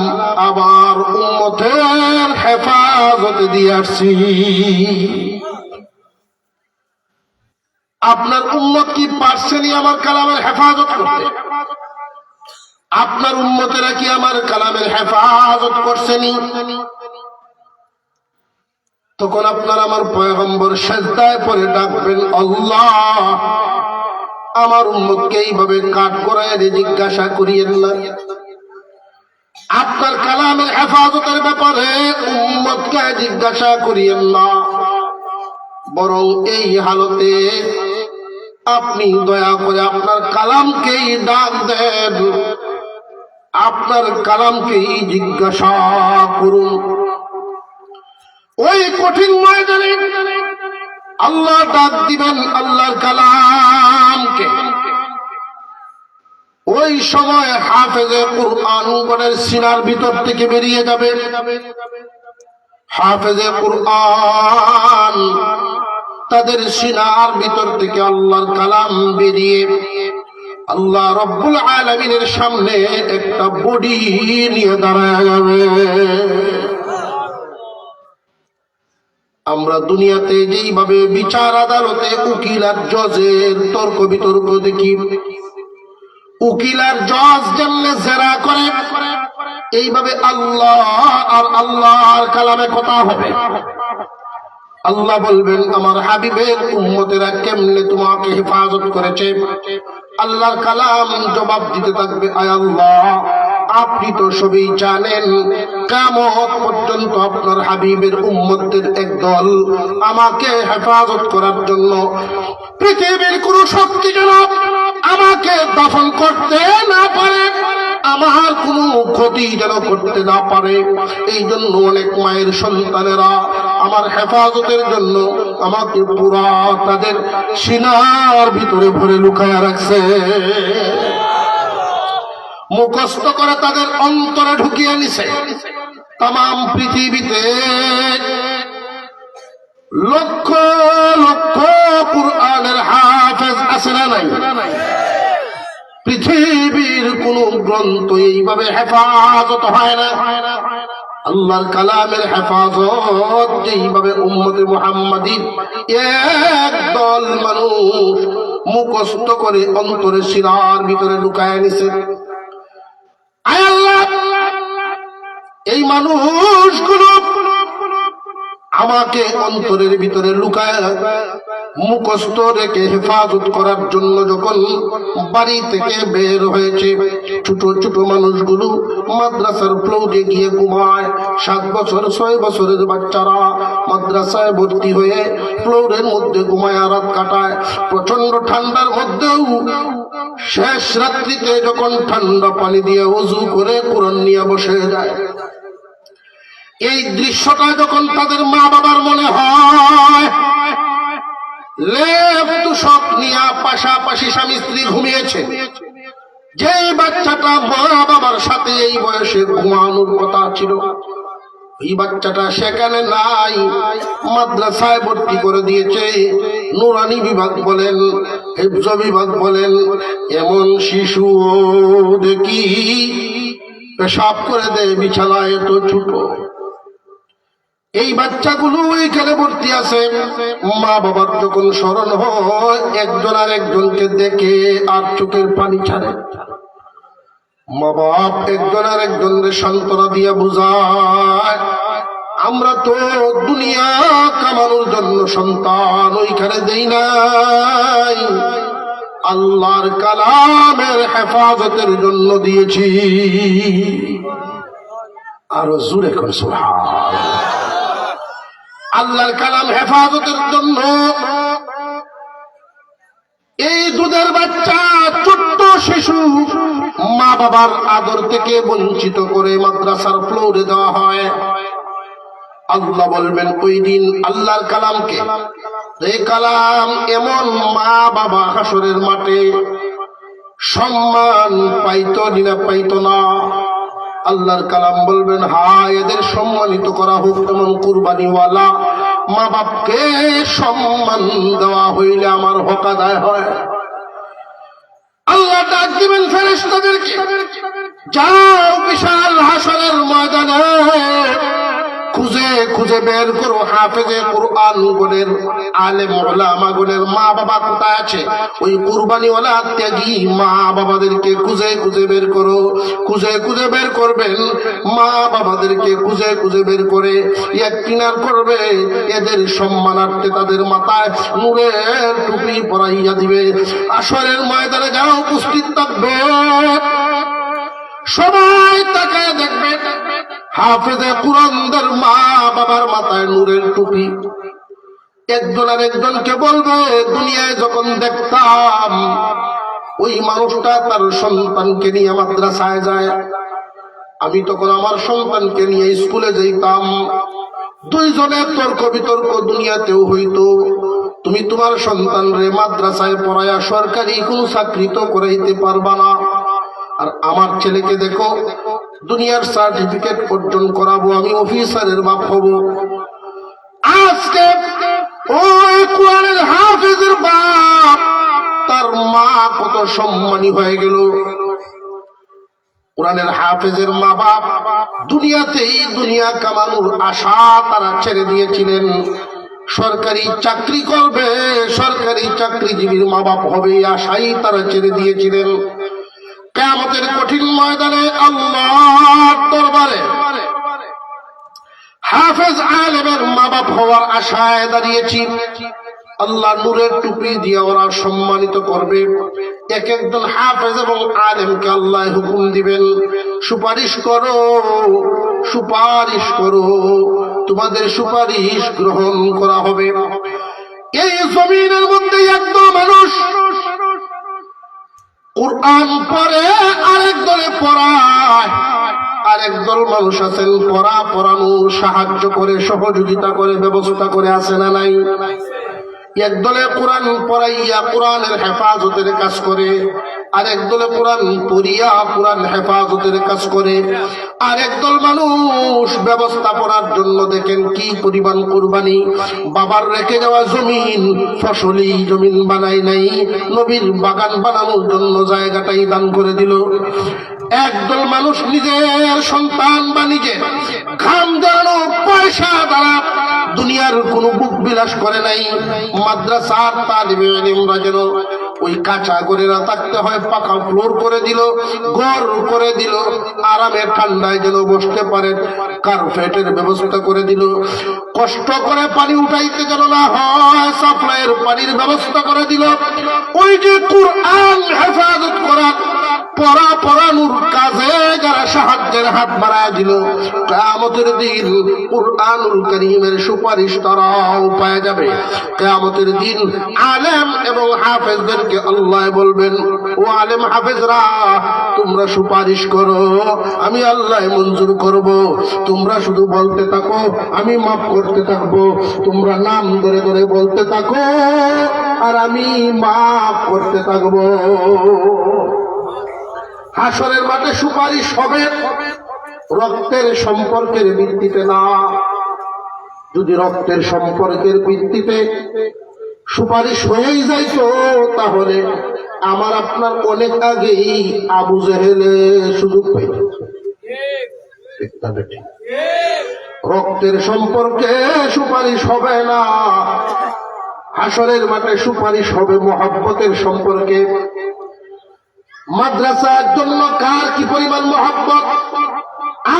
Speaker 1: আবার উম্মতের হেফাজতে দিয়ে আসছি। আপনার উম্মত কি পারছেনি আমার কালামের হেফাজত করতে? আপনার উম্মতেরা কি আমার কালামের হেফাজত করছেনি? তখন আপনার আমার পয়গম্বর সিজদায় পড়ে ডাকবেন, আল্লাহ আমার উম্মতকে এইভাবে কাঠ করায় জিজ্ঞাসা করিয়েন না। আপনার কালামের হেফাজতের ব্যাপারে উম্মতকে জিজ্ঞাসা করিয়েন না, বরং এই হালতে আপনি দয়া করে আপনার কালামকেই ডাক দেন, আপনার কালামকেই জিজ্ঞাসা করুন। ওই কঠিন ময়দানে আল্লাহ ডাক দিবেন আল্লাহর কালামকে, ওই সময় হাফেজে কুরআন গণের সিনার ভিতর থেকে বেরিয়ে যাবে। হাফেজে কুরআন তাদের সিনার ভিতর থেকে আল্লাহর কালাম বেরিয়ে আল্লাহ রব্বুল আলামিনের সামনে একটা বডি নিয়ে দাঁড়ায় যাবে। আমরা দুনিয়াতে যেইভাবে বিচার আদালতে উকিল আর জজের তর্ক বিতর্ক দেখি, উকিল আর জজ জানলে জেরা করে, এইভাবে আল্লাহ আর আল্লাহর কালামে কথা হবে। আল্লাহ বলবেন আমার হাবিবের উম্মতেরা কেমনে তোমাকে হেফাজত করেছে। আল্লাহর কালাম জবাব দিতে থাকবে, আয় আল্লাহ আপনি তো সবই জানেন, কিয়ামত পর্যন্ত আপনার হাবিবের উম্মতদের একদল আমাকে হেফাজত করার জন্য পৃথিবীর কোন শক্তি যেন আমাকে দফন করতে না পারে, আমার কোনো ক্ষতি যেন করতে না পারে। এই জন্য অনেক মায়ের সন্তানেরা আমার হেফাজতের জন্য আমাকে পুরা তাদের সিনার ভিতরে ভরে লুকায়া রাখছে, মুখস্থ করে তাদের অন্তরে ঢুকিয়ে নিছে। তাম পৃথিবীতে লক্ষ লক্ষ কুরআনের হাফেজ আছে না নাই? পৃথিবীর কোন গ্রন্থ এইভাবে হেফাজত হয় না। আল্লাহর কালামের হেফাজত যেইভাবে উম্মতে মুহাম্মাদীর একদল মানুষ মুখস্থ করে অন্তরে সিনার ভিতরে লুকায় নিছে। আয় আল্লাহ এই মানুষগুলো আমাকে অন্তরের ভিতরে লুকায় মুখস্থ রেখে হেফাজত করার জন্য যখন বাড়ি থেকে বের হয়েছে, ছোট ছোট মানুষগুলো মাদ্রাসার ফ্লোরে গিয়ে ঘুমায়। 7 বছর 6 বছরের বাচ্চারা মাদ্রাসায় ভর্তি হয়ে ফ্লোরের মধ্যে ঘুমায় রাত কাটায়। প্রচন্ড ঠান্ডার মধ্যেও শেষ রাত্রিতে যখন ঠান্ডা পানি দিয়ে ওযু করে কোরআন নিয়ে বসে যায়। এই দৃশ্যটা যখন তাদের মা বাবার মনে হয়, লেপ তুষক নিয়ে পাশাপাশি স্বামী স্ত্রী ঘুমিয়েছে, যে বাচ্চাটা মা বাবার সাথে এই বয়সে ঘুমানোর কথা ছিল, এই বাচ্চাটা সেখানে নাই, মাদ্রাসায় ভর্তি করে দিয়েছে। নুরানি বিভাগ বলেন, হিফজ বিভাগ বলেন, এমন শিশু দেখি পেশাব করে দেয় বিছানায়, এত ছোট। এই বাচ্চাগুলো এখানে ভর্তি আছে। মা বাবার যখন স্মরণ হয়, একজন আর একজনকে দেখে আর চোখের পানি ছাড়ে। মা বাপ একজন আর একজনের সান্ত্বনা দিয়ে বুঝায়, আমরা তো দুনিয়া কামানোর জন্য সন্তান ওইখানে দেই নাই, আল্লাহর কালামের হেফাজতের জন্য দিয়েছি। আরো জোরে করে সুবহানাল্লাহ। আল্লাহর কালাম হেফাজতের জন্য এই দুধের বাচ্চা ছোট্ট শিশু মা বাবার আদর থেকে বঞ্চিত করে মাদ্রাসার ফ্লোরে দেওয়া হয়। আল্লাহ বলবেন ওই দিন আল্লাহর কালামকে, এই কালাম এমন মা বাবা হাসরের মাঠে সম্মান পাইতো না পাইতো না। আল্লাহর কালাম বলবেন, হায় এদের সম্মানিত করা হোক। এমন কুরবানিওয়ালা মা বাপকে সম্মান দেওয়া হইলে আমার হক আদায় হয়। আল্লাহ ডাক দিবেন ফেরেশতাদেরকে, যাও বিশাল হাসরের ময়দানে খুঁজে খুঁজে বের করো হাফেজে কুরআন গণের আলেম উলামা গণের মা বাবা কোথায় আছে। ওই কুরবানিওয়ালা ত্যাগী মা বাবাদেরকে খুঁজে খুঁজে বের করো। খুঁজে খুঁজে বের করবেন মা বাবাদেরকে, খুঁজে খুঁজে বের করে এক কিনার করবে। এদের সম্মানার্থে তাদের মাথায় নূরের টুপি পরাইয়া দিবে। আসরের ময়দানে যারা উপস্থিত থাকবে সবাই তাকায় দেখবে হাফেজে কুরআনদের মা বাবার মাথায় নূরের টুপি। একজন আর একজনকে বলবে, দুনিয়ায় যখন দেখতাম ওই মানুষটা তার সন্তানকে নিয়ে মাদ্রাসায় যায়, আমি তখন আমার সন্তানকে নিয়ে স্কুলে যাইতাম। দুইজনের তর্ক বিতর্ক দুনিয়াতেও হইতো, তুমি তোমার সন্তান রে মাদ্রাসায় পড়ায়া সরকারি কোন চাকরি তো করাইতে পারবা না, আর আমার ছেলেকে দেখো, দুনিয়ার সার্টিফিকেট অর্জন করাবো, আমি অফিসারের বাপ হব। আজকে ওই কোরআনের হাফেজের বাপ, তার মা কত সম্মানী হয়ে গেল। কোরআনের হাফেজের মা বাপ দুনিয়াতেই দুনিয়া কামানোর আশা তারা ছেড়ে দিয়েছিলেন। সরকারি চাকরি করবে, সরকারি চাকরিজীবীর মা বাপ হবে, আশাই তারা ছেড়ে দিয়েছিলেন। কিয়ামতের কঠিন ময়দানে আল্লাহর দরবারে হাফেজ আলেমের মা বাপ হওয়ার আশায় দাঁড়িয়েছি। আল্লাহ নূরের টুপি দিয়ে ওরা সম্মানিত করবে। এক একজন হাফেজ এবং আলেমকে আল্লাহ হুকুম দিবেন, সুপারিশ করো, সুপারিশ করো, তোমাদের সুপারিশ গ্রহণ করা হবে। এই জমিনের মধ্যে একদল মানুষ কুরআন পড়ে, আরেক দলে পড়ায়, আরেক দল মানুষ আছেন পড়ানো সাহায্য করে, সহযোগিতা করে, ব্যবস্থা করে, আছে না নাই? একদলে কোরআন পড়াইয়া কোরআনের হেফাজতের কাজ করে, আরেক দলে কোরআন পড়িয়া কোরআন হেফাজতের কাজ করে। আরেক দল মানুষ ব্যবস্থাপনার জন্য দেখেন কি পরিমাণ কুরবানি, বাবার রেখে যাওয়া জমিন, ফসলি জমিন বানাই নাই, নবীর বাগান বানানোর জন্য জায়গাটাই দান করে দিল। একদল মানুষ নিজের সন্তান বা নিজে ঘাম দাঁড়ানো পয়সা দ্বারা দুনিয়ার কোন বুক বিলাস করে নাই। মাদ্রাসার তালিবে ইলমরা যেন ওই কাঁচা ঘরে না থাকতে হয়, পাকা ফ্লোর করে দিল, ঘর করে দিল, আরামে ঠান্ডায় যেন বসতে পারেন, কার্পেটের ব্যবস্থা করে দিল। কষ্ট করে পানি উঠাইতে যেন না হয়, সাপ্লাইয়ের পানির ব্যবস্থা করে দিল। ওই যে কুরআন হেফাজত করা, পড়ানোর কাজে যারা সাহায্যের হাত বাড়ায় দিল, কিয়ামতের দিন কুরআনুল কারীমের সুপারিশ তারাও পাওয়া যাবে। কিয়ামতের দিন আলেম এবং হাফেজদেরকে আল্লাহ বলবেন, ও আলেম হাফেজরা, তোমরা সুপারিশ করো, আমি আল্লাহ মঞ্জুর করব। তোমরা শুধু বলতে থাকো, আমি মাফ করতে থাকবো। তোমরা নাম ধরে ধরে বলতে থাকো, আর আমি মাফ করতে থাকবো। হাসরের মাঠে সুপারিশ হবে রক্তের সম্পর্কের ভিত্তিতে না। যদি রক্তের সম্পর্কের ভিত্তিতে সুপারিশ হয়েই যাইতো, তাহলে আমার আপনার অনেক আগেই আবু জেহেলে সুযোগ পাইত। রক্তের সম্পর্কে সুপারিশ হবে না, হাসরের মাঠে সুপারিশ হবে মহব্বতের সম্পর্কে। মাদ্রাসার জন্য কার কি পরিমাণ মহব্বত,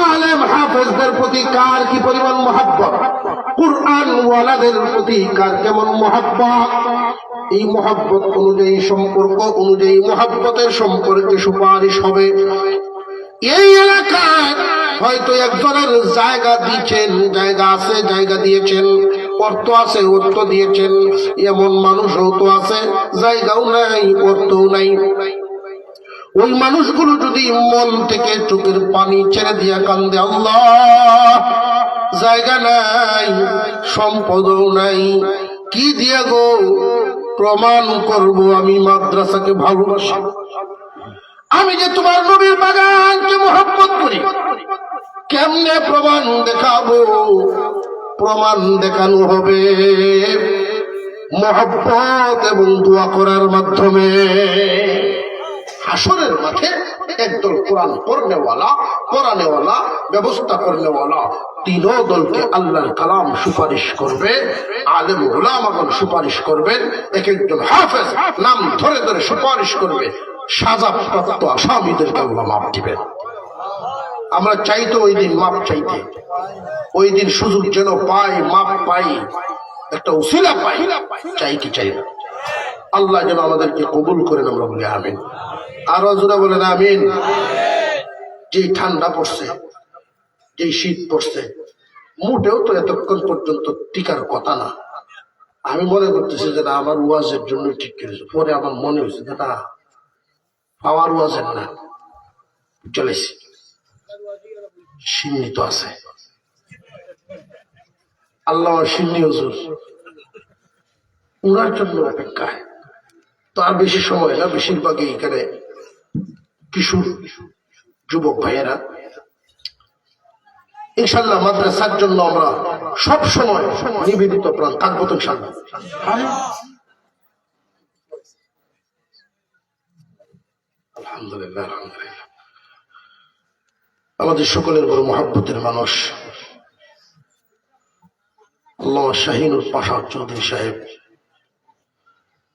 Speaker 1: আলেম হাফেজদের প্রতি কার কি পরিমাণ মহব্বত, কুরআন ওয়ালাদের প্রতি কার কেমন মহব্বত, এই মহব্বত অনুযায়ী, সম্পর্ক অনুযায়ী মহব্বতের সম্পর্কে সুপারিশ হবে। এই এলাকায় হয়তো একজনের জায়গা দিয়েছেন, জায়গা আছে, জায়গা দিয়েছেন, অর্থ আছে, অর্থ দিয়েছেন। এমন মানুষও তো আছে জায়গাও নাই, অর্থও নাই। ওই মানুষগুলো যদি মন থেকে চোখের পানি ছেড়ে দিয়া কান্দে, আল্লাহ জায়গা নাই, সম্পদও নাই, কি দিয়া গো প্রমাণ করব আমি মাদ্রাসাকে ভালোবাসি, আমি যে তোমার নবীর বাগানকে মহব্বত করি, কেমনে প্রমাণ দেখাবো? প্রমাণ দেখানো হবে মহব্বত এবং দোয়া করার মাধ্যমে। হাসরের মাঠে একদল কোরআন পড়নেওয়ালা, কোরআনেওয়ালা, ব্যবস্থা করনেওয়ালা, তিনও দলকে আল্লাহর কালাম সুপারিশ করবে, আলেম উলামাগণ সুপারিশ করবেন, এক একজন হাফেজ নাম ধরে ধরে সুপারিশ করবে, সাজাপ্রাপ্ত আসামিদেরকে আল্লাহ মাফ দিবেন। আমরা চাইতো ওই দিন মাপ চাইতে, ওই দিন সুযোগ যেন পাই, মাপ পাই, একটা উসিলা পাই, চাই কি চাই না। আল্লাহ যেন আমাদেরকে কবুল করেন, আমরা বলি আমিন। আরো জোরে বলেন আমিন। যে ঠান্ডা পড়ছে, যে শীত পড়ছে, মোটেও তো এতক্ষণ পর্যন্ত টিকার কথা না। আমি মনে করতেছি যে না, আমার ওয়াজের জন্য ঠিক করেছে। পরে আমার মনে হয়েছে যে না, পাওয়ার ওয়াজের না, চলেছি সিন্নি তো আছে। আল্লাহ সিন্নি হুজুর উনার জন্য অপেক্ষায়। তো আর বেশি সময় না, বেশিরভাগই এখানে কিশোর যুবক ভাইয়েরা, ইনশাল্লাহ মাদ্রাসার জন্য আমরা সব সময় নিবেদিত প্রাণ থাকবো তো ইনশাল্লাহ। আলহামদুলিল্লাহ আলহামদুলিল্লাহ। আমাদের সকলের বড় মহাব্বতের মানুষ আল্লামা শাহিনুর পাশা চৌধুরী সাহেব,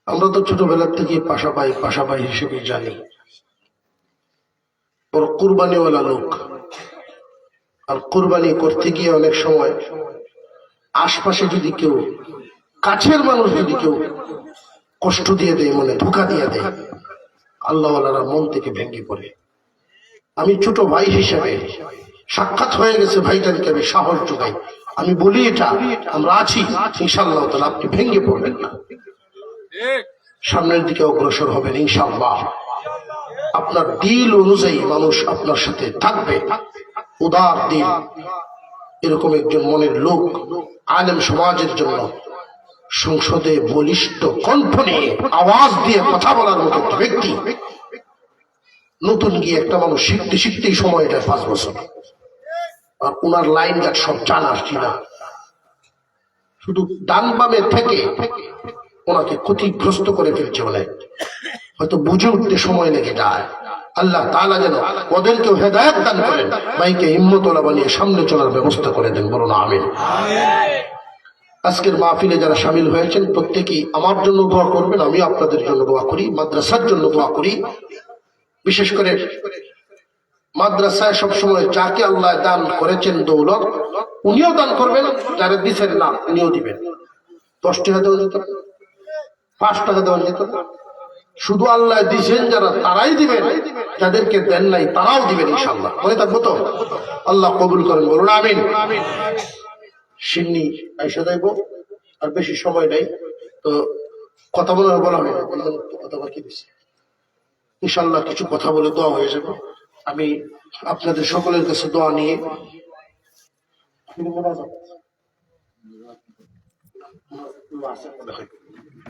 Speaker 1: আমরা তো ছোটবেলার থেকে পাশাপাই হিসেবে জানি। বড় কুরবানিওয়ালা লোক, আর কুরবানি করতে গিয়ে অনেক সময় আশপাশে যদি কেউ, কাছের মানুষ যদি কেউ কষ্ট দিয়ে দেয়, মনে ধোঁকা দিয়ে দেয়, আল্লাহওয়ালারা মন থেকে ভেঙে পড়ে। আমি ছোট ভাই হিসেবে সাক্ষাৎ হয়ে গেছে, ভাইটাকে আমি সাহস যোগাই, আমি বলি এটা আমরা আছি ইনশাআল্লাহ তাআলা, আপনি ভেঙে পড়বেন না, সামনের দিকে অগ্রসর হবেন ইনশাআল্লাহ। আপনার দিল অনুযায়ী মানুষ আপনার সাথে থাকবে, উদার দিল। এরকম একজন মনের লোক আলেম সমাজের জন্য সংসদে বলিষ্ঠ কণ্ঠ নিয়ে আওয়াজ দিয়ে কথা বলার মতো একটা ব্যক্তি। নতুন গিয়ে একটা মানুষ শিখতেই সময় যায় 5 বছর, আর ওনার লাইন গাছ সব জানার কিনা, শুধু ডান বামে থেকে ওনাকে ক্ষতিগ্রস্ত করে ফেলছে বলে হয়তো বুঝে উঠতে সময় লেগে যায়। আল্লাহ তাআলা যেন ওদেরকে হেদায়েত দান করেন, ভাইকে হিম্মতওয়ালা বানিয়ে সামনে চলার ব্যবস্থা করে দেন, বলুন আমিন। আজকের মাহফিলে যারা শামিল হয়েছেন প্রত্যেকেই আমার জন্য দোয়া করবেন, আমি আপনাদের জন্য দোয়া করি, মাদ্রাসার জন্য দোয়া করি। বিশেষ করে মাদ্রাসায় সবসময় যাকে আল্লাহ দান করেছেন দৌলত, উনিও দান করবেন, যারা দিচ্ছেন না উনিও দিবেন। 10 টাকা দেওয়া যেত, 5 টাকা দেওয়া যেত, শুধু আল্লাহ দিছেন যারা তারাই দিবেন, যাদেরকে দেন নাই তারাও দিবেন ইনশাআল্লাহ। মনে থাকবো তো? আল্লাহ কবুল করেন, বলুন আমিন। সিন্নি আইসা যাইব, আর বেশি সময় নাই তো কথা বলা হবে না, কথা বাকি দিচ্ছি ইনশাআল্লাহ। কিছু কথা বলে দোয়া হয়ে যাবে। আমি আপনাদের সকলের কাছে দোয়া নিয়ে